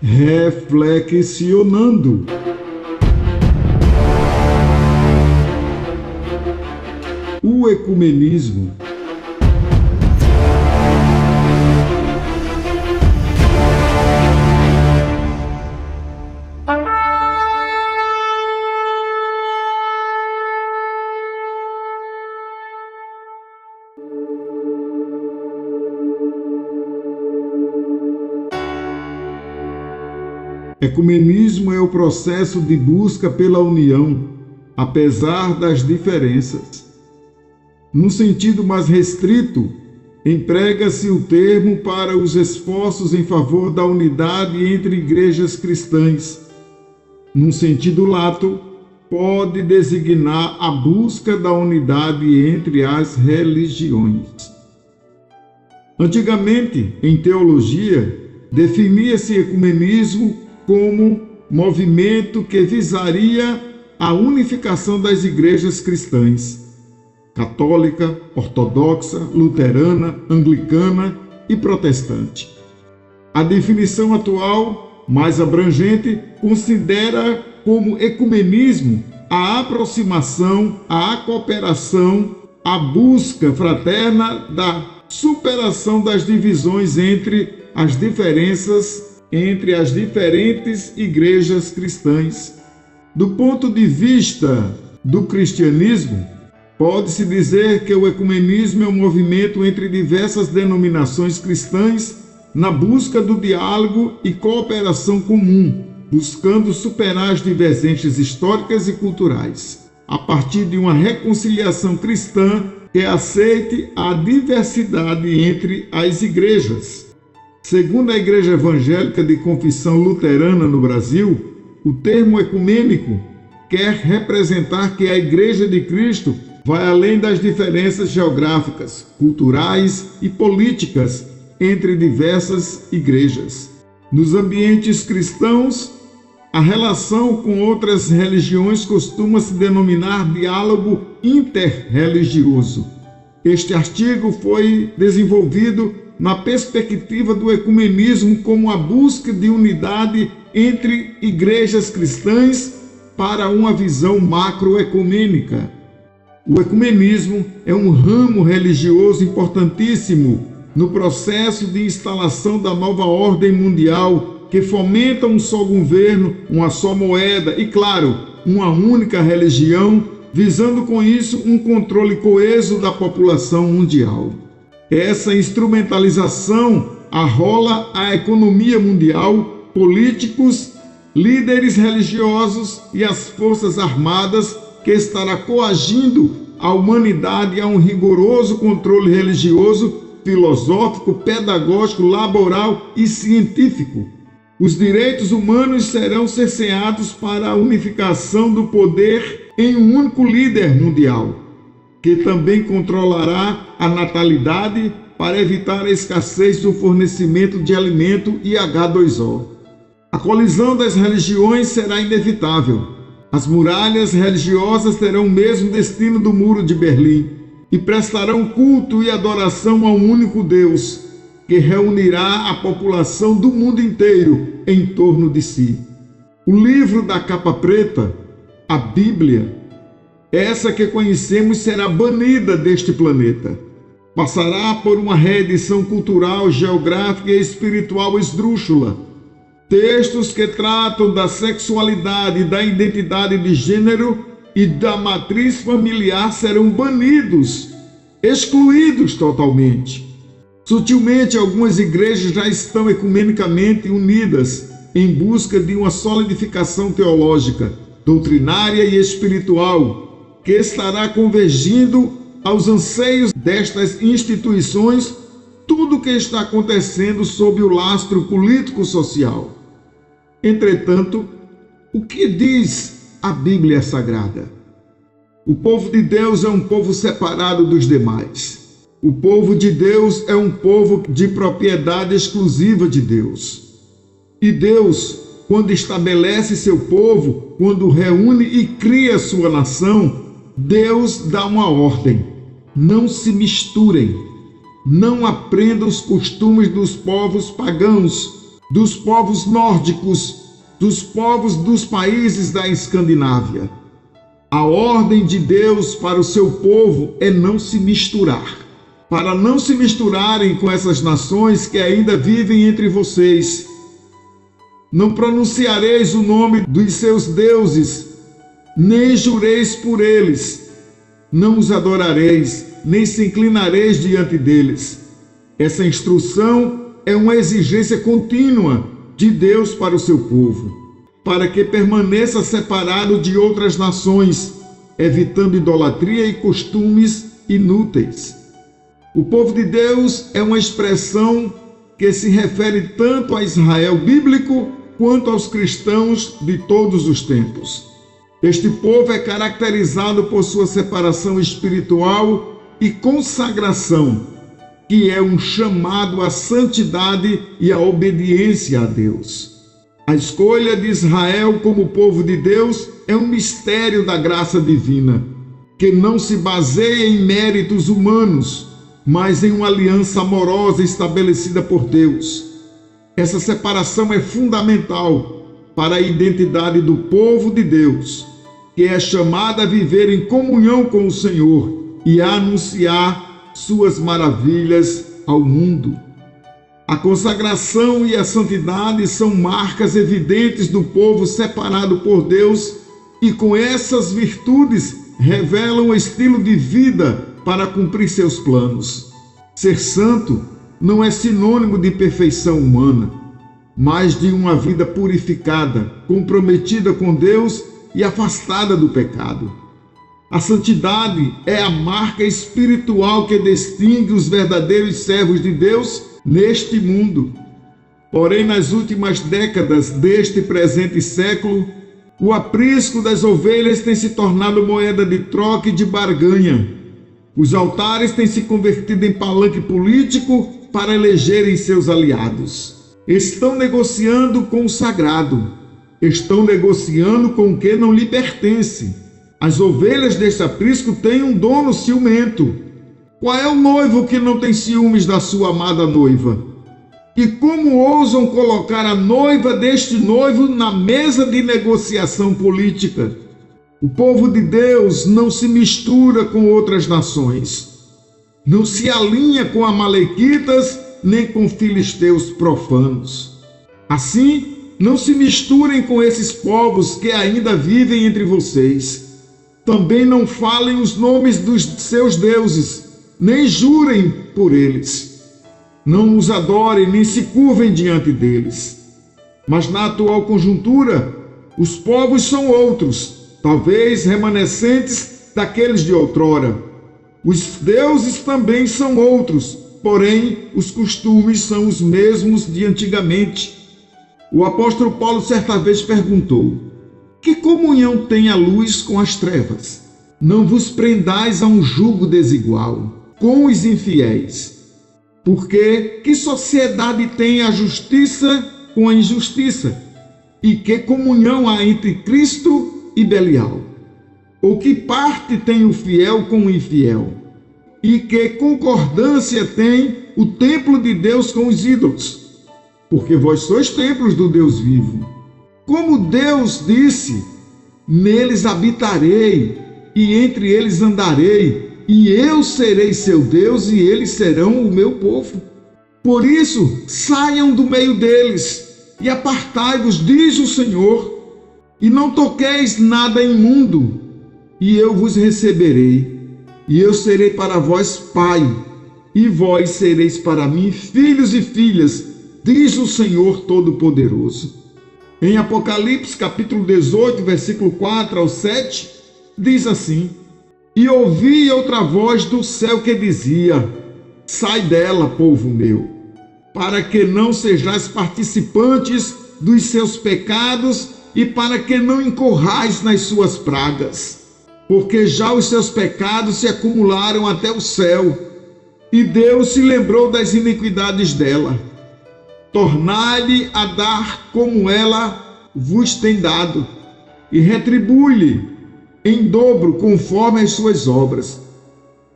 reflexionando. O ecumenismo. Ecumenismo é o processo de busca pela união, apesar das diferenças. Num sentido mais restrito, emprega-se o termo para os esforços em favor da unidade entre igrejas cristãs. Num sentido lato, pode designar a busca da unidade entre as religiões. Antigamente, em teologia, definia-se ecumenismo como movimento que visaria a unificação das igrejas cristãs, católica, ortodoxa, luterana, anglicana e protestante. A definição atual, mais abrangente, considera como ecumenismo a aproximação, a cooperação, a busca fraterna da superação das divisões entre as diferenças entre as diferentes igrejas cristãs. Do ponto de vista do cristianismo, pode-se dizer que o ecumenismo é um movimento entre diversas denominações cristãs na busca do diálogo e cooperação comum, buscando superar as divergências históricas e culturais, a partir de uma reconciliação cristã que aceite a diversidade entre as igrejas. Segundo a Igreja Evangélica de Confissão Luterana no Brasil, o termo ecumênico quer representar que a Igreja de Cristo vai além das diferenças geográficas, culturais e políticas entre diversas igrejas. Nos ambientes cristãos, a relação com outras religiões costuma se denominar diálogo interreligioso. Este artigo foi desenvolvido na perspectiva do ecumenismo como a busca de unidade entre igrejas cristãs para uma visão macroecumênica. O ecumenismo é um ramo religioso importantíssimo no processo de instalação da nova ordem mundial que fomenta um só governo, uma só moeda e, claro, uma única religião, visando com isso um controle coeso da população mundial. Essa instrumentalização arrola a economia mundial, políticos, líderes religiosos e as forças armadas que estará coagindo a humanidade a um rigoroso controle religioso, filosófico, pedagógico, laboral e científico. Os direitos humanos serão cerceados para a unificação do poder em um único líder mundial, que também controlará a natalidade para evitar a escassez do fornecimento de alimento e H2O. A colisão das religiões será inevitável. As muralhas religiosas terão o mesmo destino do Muro de Berlim e prestarão culto e adoração a um único Deus, que reunirá a população do mundo inteiro em torno de si. O livro da capa preta, a Bíblia, essa que conhecemos, será banida deste planeta. Passará por uma reedição cultural, geográfica e espiritual esdrúxula. Textos que tratam da sexualidade, da identidade de gênero e da matriz familiar serão banidos, excluídos totalmente. Sutilmente, algumas igrejas já estão ecumenicamente unidas em busca de uma solidificação teológica, doutrinária e espiritual, que estará convergindo aos anseios destas instituições tudo o que está acontecendo sob o lastro político-social. Entretanto, o que diz a Bíblia Sagrada? O povo de Deus é um povo separado dos demais. O povo de Deus é um povo de propriedade exclusiva de Deus. E Deus, quando estabelece seu povo, quando reúne e cria sua nação, Deus dá uma ordem: não se misturem, não aprendam os costumes dos povos pagãos, dos povos nórdicos, dos povos dos países da Escandinávia. A ordem de Deus para o seu povo é não se misturar. Para não se misturarem com essas nações que ainda vivem entre vocês. Não pronunciareis o nome dos seus deuses, nem jureis por eles. Não os adorareis, nem se inclinareis diante deles. Essa instrução é uma exigência contínua de Deus para o seu povo, para que permaneça separado de outras nações, evitando idolatria e costumes inúteis. O povo de Deus é uma expressão que se refere tanto a Israel bíblico quanto aos cristãos de todos os tempos. Este povo é caracterizado por sua separação espiritual e consagração, que é um chamado à santidade e à obediência a Deus. A escolha de Israel como povo de Deus é um mistério da graça divina, que não se baseia em méritos humanos, mas em uma aliança amorosa estabelecida por Deus. Essa separação é fundamental para a identidade do povo de Deus, que é chamada a viver em comunhão com o Senhor e a anunciar suas maravilhas ao mundo. A consagração e a santidade são marcas evidentes do povo separado por Deus e com essas virtudes revelam o estilo de vida para cumprir seus planos. Ser santo não é sinônimo de perfeição humana, mas de uma vida purificada, comprometida com Deus e afastada do pecado. A santidade é a marca espiritual que distingue os verdadeiros servos de Deus neste mundo. Porém, nas últimas décadas deste presente século, o aprisco das ovelhas tem se tornado moeda de troca e de barganha. Os altares têm se convertido em palanque político para elegerem seus aliados. Estão negociando com o sagrado. Estão negociando com o que não lhe pertence. As ovelhas deste aprisco têm um dono ciumento. Qual é o noivo que não tem ciúmes da sua amada noiva? E como ousam colocar a noiva deste noivo na mesa de negociação política? O povo de Deus não se mistura com outras nações. Não se alinha com amalequitas nem com filisteus profanos. Assim, não se misturem com esses povos que ainda vivem entre vocês. Também não falem os nomes dos seus deuses, nem jurem por eles. Não os adorem, nem se curvem diante deles. Mas na atual conjuntura, os povos são outros, talvez remanescentes daqueles de outrora. Os deuses também são outros, porém os costumes são os mesmos de antigamente. O apóstolo Paulo certa vez perguntou: que comunhão tem a luz com as trevas? Não vos prendais a um jugo desigual com os infiéis. Porque que sociedade tem a justiça com a injustiça? E que comunhão há entre Cristo e Belial? Ou que parte tem o fiel com o infiel? E que concordância tem o templo de Deus com os ídolos? Porque vós sois templos do Deus vivo. Como Deus disse: neles habitarei, e entre eles andarei, e eu serei seu Deus, e eles serão o meu povo. Por isso, saiam do meio deles, e apartai-vos, diz o Senhor, e não toqueis nada imundo, e eu vos receberei, e eu serei para vós pai, e vós sereis para mim filhos e filhas, diz o Senhor Todo-Poderoso. Em Apocalipse, capítulo 18, versículo 4 ao 7, diz assim: e ouvi outra voz do céu que dizia: sai dela, povo meu, para que não sejais participantes dos seus pecados e para que não incorrais nas suas pragas, porque já os seus pecados se acumularam até o céu, e Deus se lembrou das iniquidades dela. Tornai-lhe a dar como ela vos tem dado, e retribui-lhe em dobro conforme as suas obras.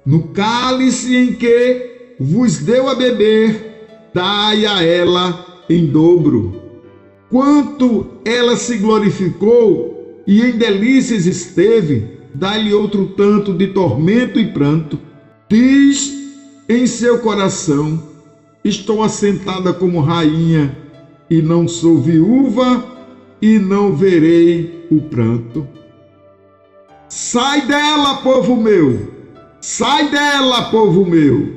No cálice em que vos deu a beber, dai a ela em dobro. Quanto ela se glorificou e em delícias esteve, dá-lhe outro tanto de tormento e pranto. Diz em seu coração: estou assentada como rainha, e não sou viúva, e não verei o pranto. Sai dela, povo meu! Sai dela, povo meu!